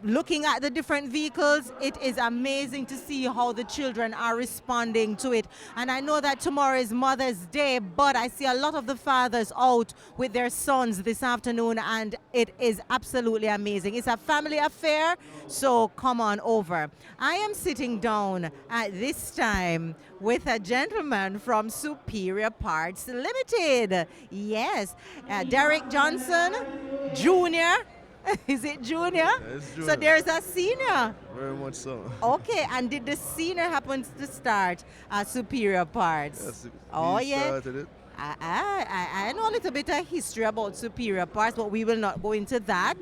looking at the different vehicles. It is amazing to see how the children are responding to it. And I know that tomorrow is Mother's Day, but I see a lot of the fathers out with their sons this afternoon, and it is absolutely amazing. It's a family affair, so come on over. I am sitting down at this time with a gentleman from Superior Parts Limited. Yes, Derek Johnson Jr. Is it junior? Yeah, it's junior. So there's a senior. Very much so. Okay, and did the senior happen to start Superior Parts? Yes, Oh, he yeah. started it. I know a little bit of history about Superior Parts, but we will not go into that.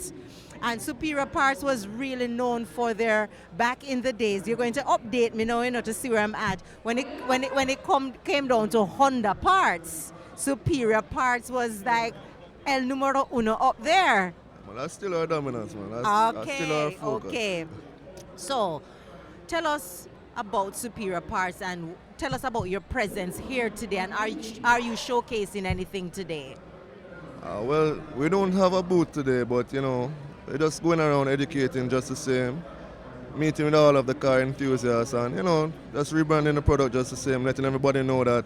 And Superior Parts was really known for their back in the days. You're going to update me now, to see where I'm at. When it came down to Honda parts, Superior Parts was like el numero uno up there. Well, that's still our dominance, man. That's still our focus. Okay. So, tell us about Superior Parts and tell us about your presence here today. And are you showcasing anything today? Well, we don't have a booth today, but we're just going around educating just the same, meeting with all of the car enthusiasts, and just rebranding the product just the same, letting everybody know that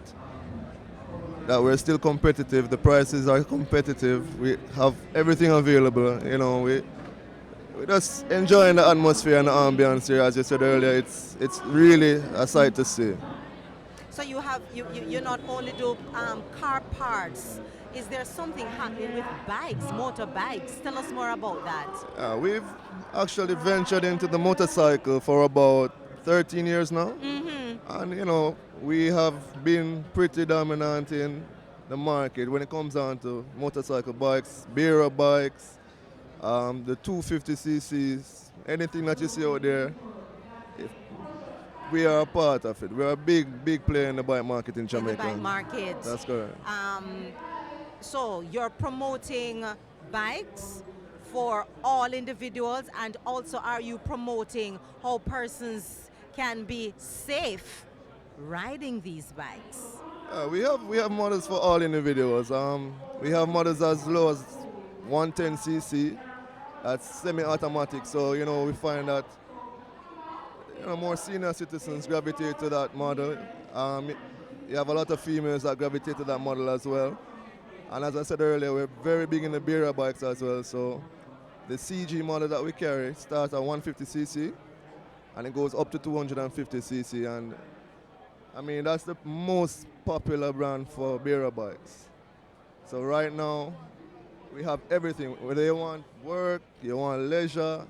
we're still competitive. The prices are competitive. We have everything available. We're just enjoying the atmosphere and the ambience here. As you said earlier, it's really a sight to see. So you not only do car parts. Is there something happening with bikes, motorbikes? Tell us more about that. We've actually ventured into the motorcycle for about 13 years now. Mm-hmm. And we have been pretty dominant in the market when it comes down to motorcycle bikes, bearer bikes, the 250cc's, anything that you see out there. We are a part of it. We are a big player in the bike market in Jamaica. In the bike market. That's correct. So you're promoting bikes for all individuals, and also are you promoting how persons can be safe riding these bikes? We have models for all individuals. We have models as low as 110cc. That's semi-automatic. So we find that more senior citizens gravitate to that model. You have a lot of females that gravitate to that model as well. And as I said earlier, we're very big in the beer bikes as well. So the CG model that we carry starts at 150cc and it goes up to 250cc. And I mean, that's the most popular brand for beer bikes. So right now, we have everything. Whether you want work, you want leisure,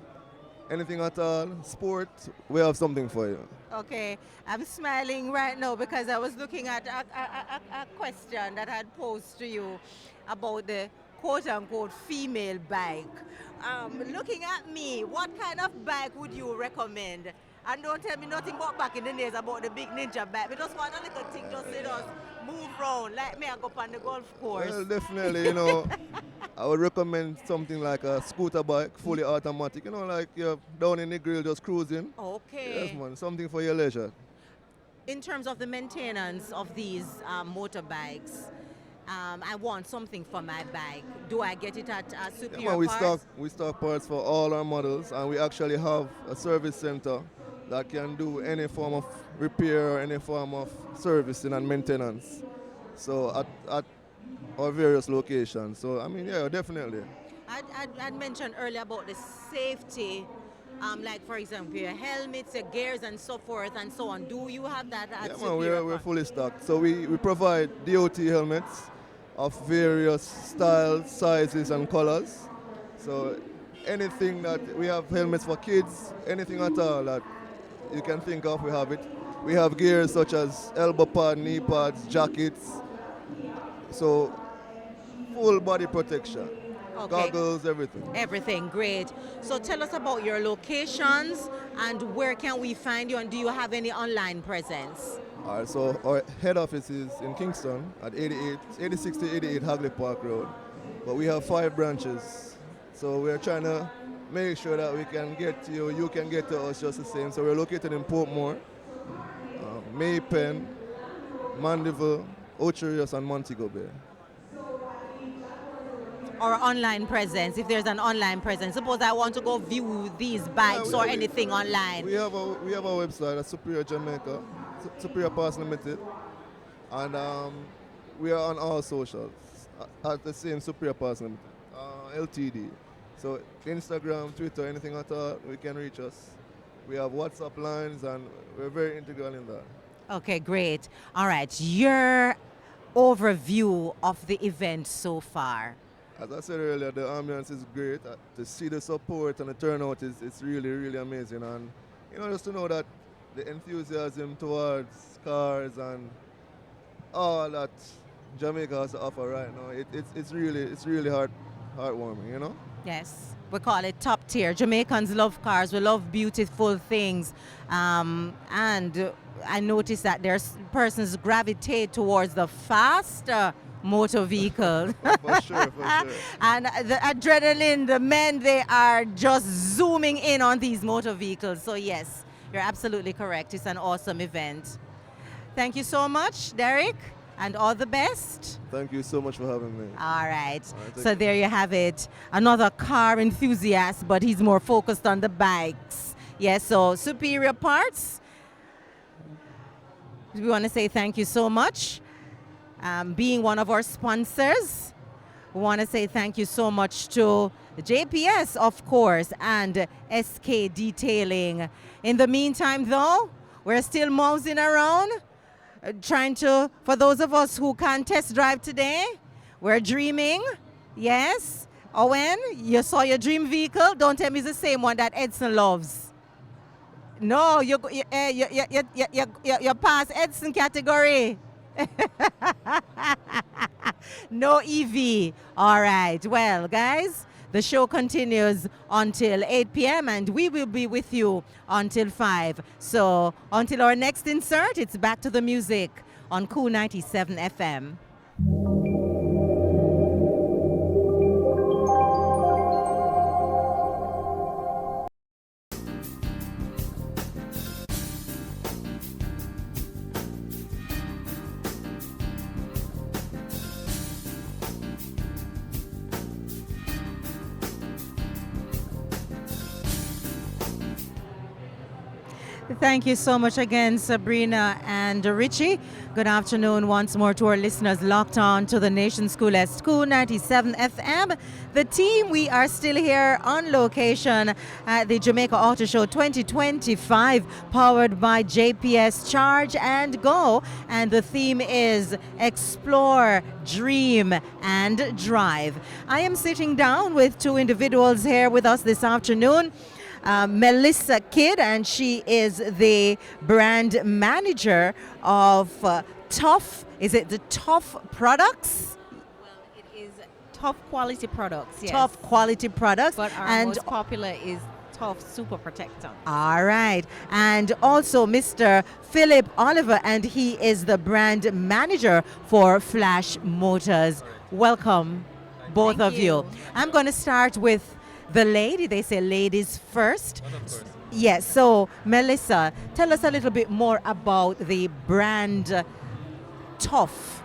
anything at all, sport, we have something for you. Okay, I'm smiling right now because I was looking at a question that I had posed to you about the quote-unquote female bike. Looking at me, what kind of bike would you recommend? And don't tell me nothing about back in the days about the big ninja bike. We just want a little thing just let us move around like me I go up on the golf course. Well, definitely, I would recommend something like a scooter bike, fully automatic, like you're down in the grill just cruising. Okay. Yes, man, something for your leisure. In terms of the maintenance of these motorbikes, I want something for my bike. Do I get it at Superior Parts? We stock parts for all our models, and we actually have a service center that can do any form of repair or any form of servicing and maintenance. So at our various locations. So I mean, yeah, definitely. I'd mentioned earlier about the safety, like for example, your helmets, your gears, and so forth and so on. Do you have that at Superior? We're fully stocked. So we provide DOT helmets of various styles, sizes, and colors. So anything that we have helmets for kids, anything at all that you can think of, we have it. We have gears such as elbow pad, knee pads, jackets. So full body protection, goggles, everything. Everything, great. So tell us about your locations and where can we find you, and do you have any online presence? All right, so our head office is in Kingston at 86 to 88 Hagley Park Road. But we have 5 branches. So we're trying to make sure that we can get to you, you can get to us just the same. So we're located in Portmore, Maypen, Mandeville, Ocherios, and Montego Bay. Or online presence, if there's an online presence. Suppose I want to go view these bikes or anything online. We have our website at Superior Jamaica, Superior Parts Limited, and we are on all socials at the same Superior Parts Limited, LTD. So Instagram, Twitter, anything at all, we can reach us. We have WhatsApp lines, and we're very integral in that. Okay, great. All right, your overview of the event so far. As I said earlier, the ambience is great. To see the support and the turnout it's really, really amazing. And just to know that the enthusiasm towards cars and all that Jamaica has to offer right now, it's really heartwarming, Yes, we call it top tier. Jamaicans love cars. We love beautiful things. And I noticed that there's persons gravitate towards the faster motor vehicle. For sure. And the adrenaline, the men, they are just zooming in on these motor vehicles. So yes, you're absolutely correct. It's an awesome event. Thank you so much, Derek, and all the best. Thank you so much for having me. All right. So there you have it. Another car enthusiast, but he's more focused on the bikes. Yes, so Superior Parts. We want to say thank you so much. Being one of our sponsors, we want to say thank you so much to JPS, of course, and SK Detailing. In the meantime, though, we're still moseying around, trying to, for those of us who can't test drive today, we're dreaming. Yes. Owen, you saw your dream vehicle. Don't tell me it's the same one that Edson loves. No, you pass Edson category. No EV. All right. Well, guys, the show continues until 8 p.m. and we will be with you until 5. So until our next insert, it's back to the music on Kool97FM. Thank you so much again, Sabrina and Richie. Good afternoon once more to our listeners locked on to the Nation School at Kool97 FM. The team, we are still here on location at the Jamaica Auto Show 2025, powered by JPS Charge and Go. And the theme is Explore, Dream, and Drive. I am sitting down with two individuals here with us this afternoon. Melissa Kidd, and she is the brand manager of Tough. Is it the Tough products? Well, it is Tough quality products, yes. Tough quality products. But our most popular is Tough Super Protector. All right. And also Mr. Philip Oliver, and he is the brand manager for Flash Motors. Welcome, both of you. I'm going to start with the lady. They say ladies first. Yes, so Melissa, tell us a little bit more about the brand Tough.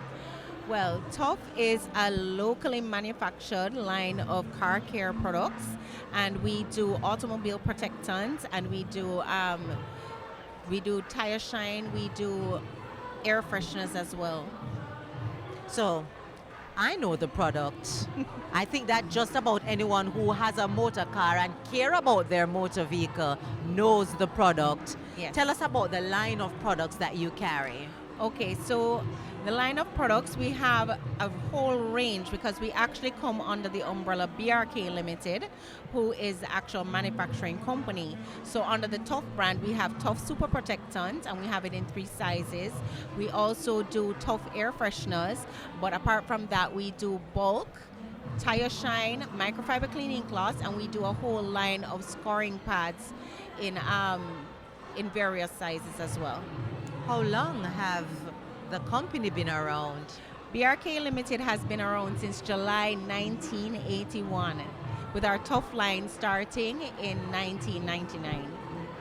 Well, Tough is a locally manufactured line of car care products, and we do automobile protectants, and we do tire shine, we do air fresheners as well. So I know the product. I think that just about anyone who has a motor car and care about their motor vehicle knows the product. Yes. Tell us about the line of products that you carry. Okay, so the line of products, we have a whole range because we actually come under the umbrella BRK Limited, who is the actual manufacturing company. So under the Tough brand, we have Tough Super Protectant, and we have it in 3 sizes. We also do Tough air fresheners, but apart from that, we do bulk, tire shine, microfiber cleaning cloths, and we do a whole line of scoring pads in various sizes as well. How long have the company been around? BRK Limited has been around since July 1981, with our Tough line starting in 1999.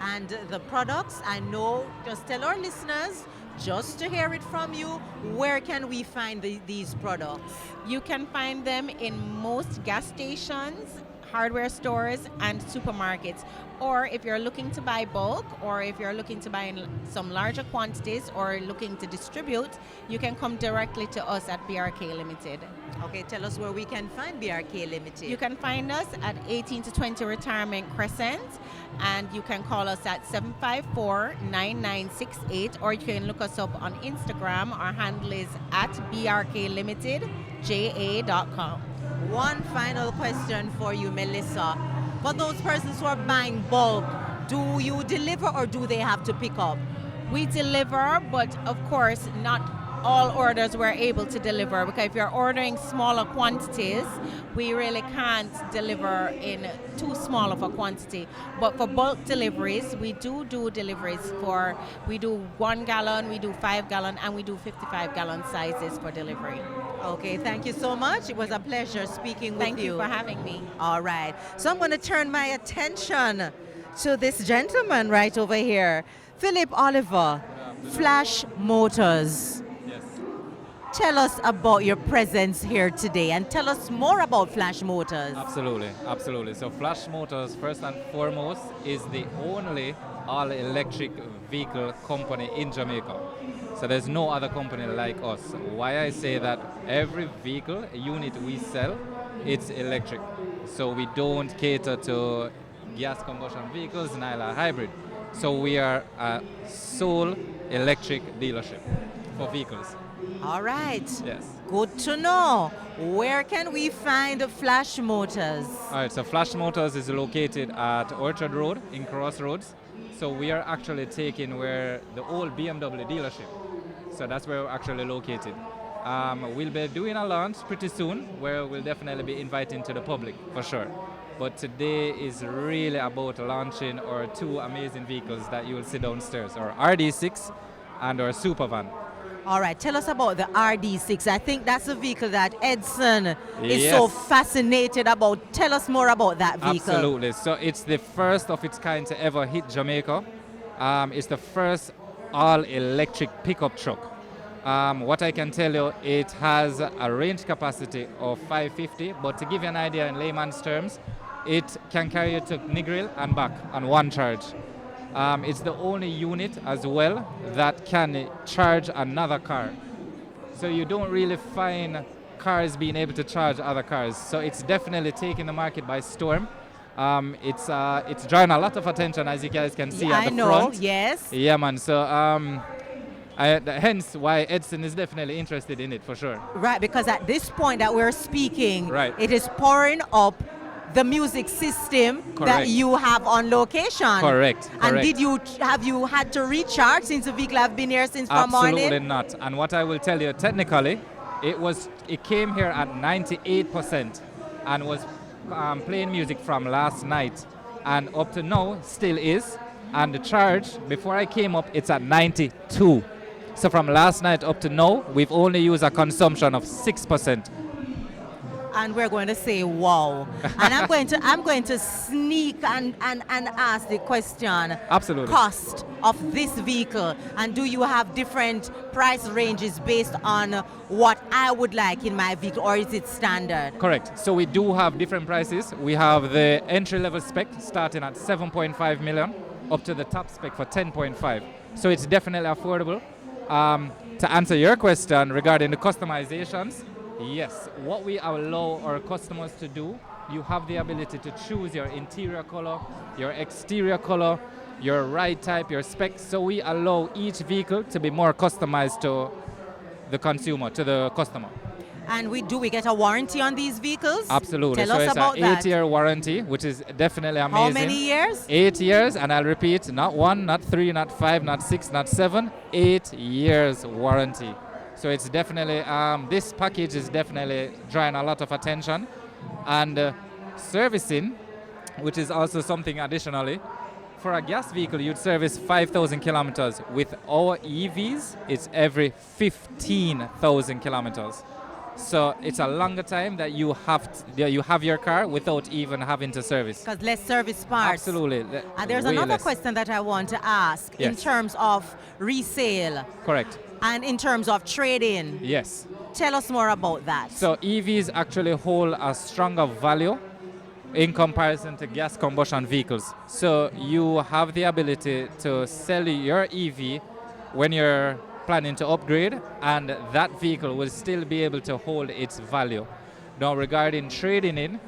And the products, I know, just tell our listeners, just to hear it from you, where can we find these products? You can find them in most gas stations, hardware stores, and supermarkets. Or if you're looking to buy bulk, or if you're looking to buy in some larger quantities, or looking to distribute, you can come directly to us at BRK Limited. Okay, tell us where we can find BRK Limited. You can find us at 18 to 20 Retirement Crescent, and you can call us at 754-9968, or you can look us up on Instagram. Our handle is at brklimited.ja.com. One final question for you, Melissa. For those persons who are buying bulk, do you deliver or do they have to pick up? We deliver, but of course not all orders we're able to deliver, because if you're ordering smaller quantities, we really can't deliver in too small of a quantity. But for bulk deliveries, we do deliveries we do 1 gallon, we do 5 gallon, and we do 55 gallon sizes for delivery. Okay, thank you so much. It was a pleasure speaking with you. Thank you for having me. All right, so I'm going to turn my attention to this gentleman right over here, Philip Oliver, Flash Motors. Tell us about your presence here today and tell us more about Flash Motors. Absolutely. So Flash Motors, first and foremost, is the only all-electric vehicle company in Jamaica. So there's no other company like us. Why I say that, every vehicle unit we sell, it's electric. So we don't cater to gas combustion vehicles, neither hybrid. So we are a sole electric dealership for vehicles. All right. Yes. Good to know. Where can we find Flash Motors? All right, so Flash Motors is located at Orchard Road in Crossroads. So we are actually taking where the old BMW dealership. So that's where we're actually located. We'll be doing a launch pretty soon where we'll definitely be inviting to the public for sure. But today is really about launching our 2 amazing vehicles that you will see downstairs, our RD6 and our Supervan. All right, tell us about the RD6. I think that's a vehicle that Edson is so fascinated about. Tell us more about that vehicle. Absolutely. So it's the first of its kind to ever hit Jamaica. It's the first all-electric pickup truck. What I can tell you, it has a range capacity of 550, but to give you an idea in layman's terms, it can carry you to Negril and back on one charge. It's the only unit as well that can charge another car. So you don't really find cars being able to charge other cars. So it's definitely taking the market by storm. It's drawing a lot of attention, as you guys can see at the front. Yes. Yeah, man. So hence why Edson is definitely interested in it for sure. Right, because at this point that we're speaking, Right. it is pouring up the music system that Correct. you have on location. Correct. And correct. have you had to recharge since the vehicle have been here since from Absolutely morning? not. And what I will tell you, technically, it came here at 98% and was playing music from last night, and up to now still is. And the charge before I came up, it's at 92. So from last night up to now, we've only used a consumption of 6%. And we're going to say wow. And I'm going to sneak and ask the question. Absolutely. Cost of this vehicle, and do you have different price ranges based on what I would like in my vehicle, or is it standard? Correct. So we do have different prices. We have the entry-level spec starting at 7.5 million up to the top spec for 10.5. So it's definitely affordable. To answer your question regarding the customizations, yes, what we allow our customers to do, you have the ability to choose your interior color, your exterior color, your ride type, your specs. So we allow each vehicle to be more customized to the consumer, to the customer. And we get a warranty on these vehicles? Absolutely. Tell so us about it's that. an 8-year warranty, which is definitely amazing. How many years? 8 years, and I'll repeat, not 1, not 3, not 5, not 6, not 7, 8 years warranty. So it's definitely, this package is definitely drawing a lot of attention. And servicing, which is also something additionally, for a gas vehicle, you'd service 5,000 kilometers. With our EVs, it's every 15,000 kilometers. So it's a longer time that you have your car without even having to service. Because less service parts. Absolutely. And there's Way another less. question that I want to ask in Yes. terms of resale Correct. and in terms of trading. Yes. Tell us more about that. So EVs actually hold a stronger value in comparison to gas combustion vehicles. So you have the ability to sell your EV when you're planning to upgrade, and that vehicle will still be able to hold its value. Now, regarding trading in,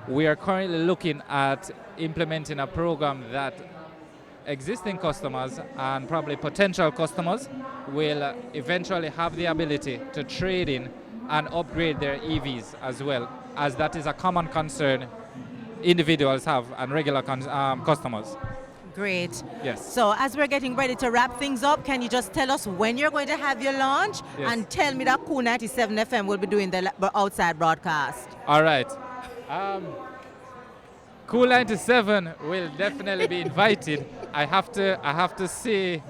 we are currently looking at implementing a program that existing customers and probably potential customers will eventually have the ability to trade in and upgrade their EVs as well, as that is a common concern individuals have and regular customers. Great. Yes. So as we're getting ready to wrap things up, can you just tell us when you're going to have your launch? Yes. And tell me that Kool97FM will be doing the outside broadcast. All right. Kool97 will definitely be invited. I have to say,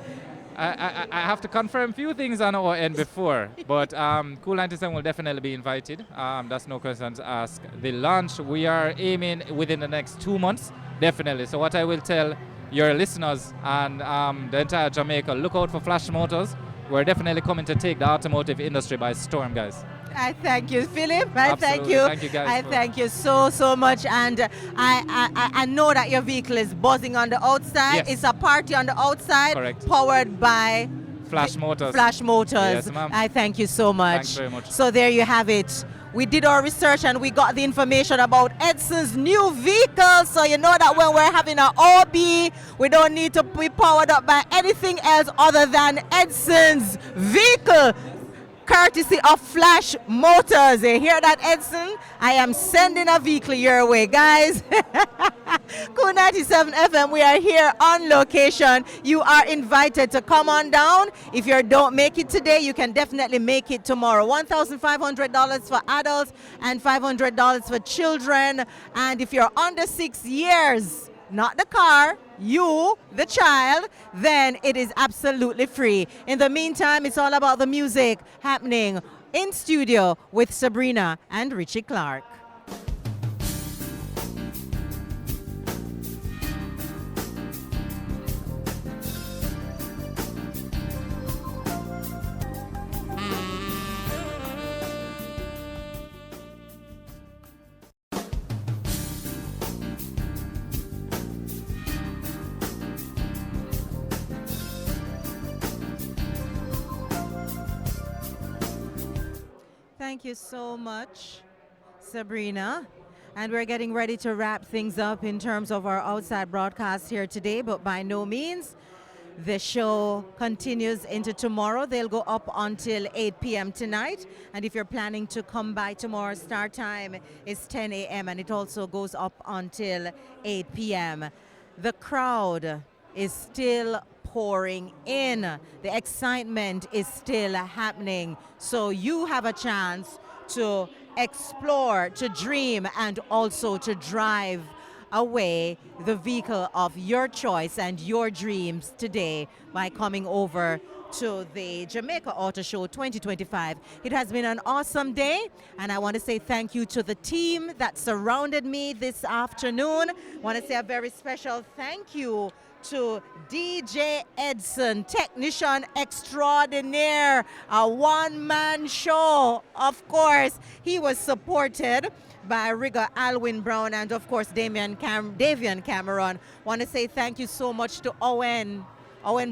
I have to confirm a few things on our end before, but Kool97 will definitely be invited. That's no question to ask. The launch, we are aiming within the next 2 months, definitely. So what I will tell your listeners and the entire Jamaica, look out for Flash Motors. We're definitely coming to take the automotive industry by storm, guys. I thank you, Philip. I Absolutely. thank you. Thank you, guys, I for- thank you so much. And I know that your vehicle is buzzing on the outside. Yes. It's a party on the outside. Correct. Powered by Flash Motors. Flash Motors. Yes, ma'am. I thank you so much. Thanks very much. So there you have it. We did our research and we got the information about Edson's new vehicle. So you know that when we're having an OB, we don't need to be powered up by anything else other than Edson's vehicle. Courtesy of Flash Motors. You hear that, Edson? I am sending a vehicle your way, guys. Kool97FM, we are here on location. You are invited to come on down. If you don't make it today, you can definitely make it tomorrow. $1,500 for adults and $500 for children. And if you're under 6 years, not the car, you, the child, then it is absolutely free. In the meantime, it's all about the music happening in studio with Sabrina and Richie Clark. Thank you so much, Sabrina. And we're getting ready to wrap things up in terms of our outside broadcast here today, but by no means. The show continues into tomorrow. They'll go up until 8 p.m. tonight. And if you're planning to come by tomorrow, start time is 10 a.m. and it also goes up until 8 p.m. The crowd is still pouring in. The excitement is still happening. So you have a chance to explore, to dream, and also to drive away the vehicle of your choice and your dreams today by coming over to the Jamaica Auto Show 2025. It has been an awesome day, and I want to say thank you to the team that surrounded me this afternoon. I want to say a very special thank you to DJ Edson, technician extraordinaire, a one-man show. Of course, he was supported by Rigger Alwyn Brown and of course Davian Cameron. Want to say thank you so much to Owen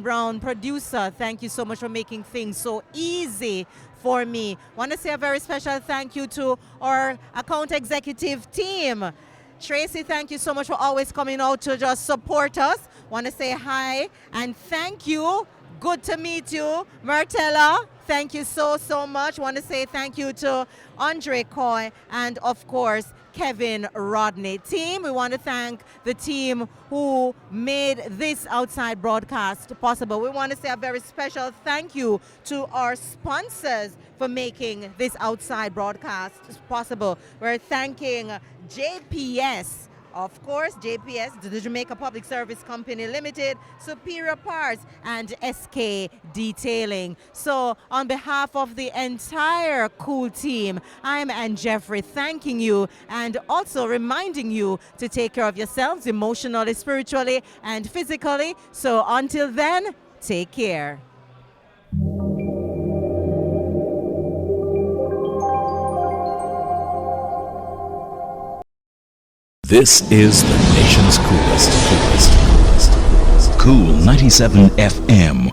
Brown, producer. Thank you so much for making things so easy for me. Want to say a very special thank you to our account executive team. Tracy, thank you so much for always coming out to just support us. Want to say hi and thank you. Good to meet you. Martella, thank you so much. Want to say thank you to Andre Coy and of course Kevin Rodney. Team, we want to thank the team who made this outside broadcast possible. We want to say a very special thank you to our sponsors for making this outside broadcast possible. We're thanking JPS, of course, JPS, the Jamaica Public Service Company Limited, Superior Parts, and SK Detailing. So on behalf of the entire Cool team, I'm Ann Jeffrey thanking you and also reminding you to take care of yourselves emotionally, spiritually, and physically. So until then, take care. This is the nation's coolest. Cool 97 FM.